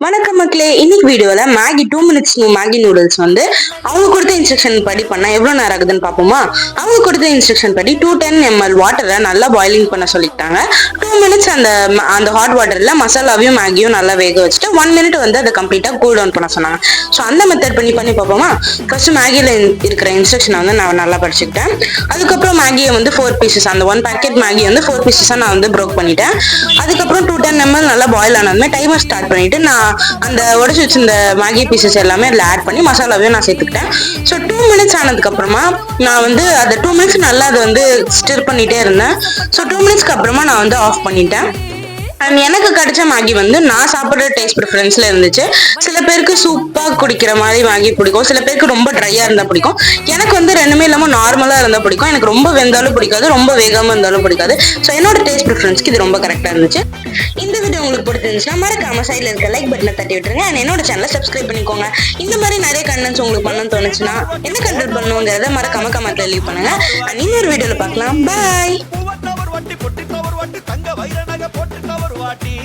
வணக்கம் மக்களே, இன்னைக்கு வீடியோல மேகி 2 மினிட்ஸ் மேகி நூடுல்ஸ் வந்து அவங்க கொடுத்த இன்ஸ்ட்ரக்ஷன் படி பண்ணா எவ்வளவு நேரம் ஆகுதுன்னு பாப்போமா. அவங்க கொடுத்த இன்ஸ்ட்ரக்ஷன் படி 210 ml வாட்டரை நல்லா பாயிலிங் பண்ண சொல்லிட்டாங்க. 2 மினிட்ஸ் அந்த ஹாட் வாட்டர்ல மசாலாவையும் மேகியும் நல்லா வேக வச்சுட்டு 1 மினிட் வந்து அதை கம்ப்ளீட்டா கூல் டவுன் பண்ண சொன்னாங்க. ஸோ அந்த மெத்தட் பண்ணி பார்ப்போமா. ஃபர்ஸ்ட் மேகில இருக்கிற இன்ஸ்ட்ரக்ஷனை வந்து நான் நல்லா படிச்சுக்கிட்டேன். அதுக்கப்புறம் மேகியை வந்து 4 பீசஸ், அந்த 1 பேக்கெட் மேகி வந்து 4 பீசஸா நான் வந்து ப்ரோக் பண்ணிட்டேன். அதுக்கப்புறம் 210 ml நல்லா பாயில் ஆனதுமே டைமர் ஸ்டார்ட் பண்ணிட்டு நான் அந்த உடச்சி வச்சிருந்த மேகி பீசஸ் எல்லாமே அதில் ஆட் பண்ணி மசாலாவையும் நான் சேர்த்துக்கிட்டேன். ஸோ 2 மினிட்ஸ் ஆனதுக்கு அப்புறமா நான் வந்து அதை 2 மினிட்ஸ் நல்லா அதை வந்து ஸ்டிர் பண்ணிட்டே இருந்தேன். ஸோ 2 மினிட்ஸ்க்கு அப்புறமா நான் வந்து ஆஃப் பண்ணிட்டேன். அண்ட் எனக்கு கிடைச்ச மேகி வந்து நான் சாப்பிட்ற டேஸ்ட் ப்ரிஃபரன்ஸ்ல இருந்துச்சு. சில பேருக்கு சூப்பாக குடிக்கிற மாதிரி மேகி பிடிக்கும், சில பேருக்கு ரொம்ப ட்ரையா இருந்தா பிடிக்கும். எனக்கு வந்து ரெண்டுமே இல்லாமல் நார்மலா இருந்தா பிடிக்கும். எனக்கு ரொம்ப வெந்தாலும் பிடிக்காது, ரொம்ப வேகாம இருந்தாலும் பிடிக்காது. ஸோ என்னோட டேஸ்ட் ப்ரிஃபரன்ஸ்க்கு இது ரொம்ப கரெக்டா இருந்துச்சு. இந்த வீடியோ உங்களுக்கு பிடிச்சிருந்துச்சுன்னா மறக்காம சைடில் இருக்க லைக் பட்டனை தட்டி விட்டுருங்க. அண்ட் என்னோட சேனலை சப்ஸ்கிரைப் பண்ணிக்கோங்க. இந்த மாதிரி நிறைய கண்டென்ட்ஸ் உங்களுக்கு பண்ணணும்னு தோணுச்சுன்னா என்ன கண்டென்ட் பண்ணுங்கிறத மறக்காம கமெண்ட்ல லீவ் பண்ணுங்க. அண்ட் இன்னொரு வீடியோல பார்க்கலாம். பாய். வட்டி பொட்டி தவறு வாட்டி தங்க வைர நகை போட்டு தவறு வாட்டி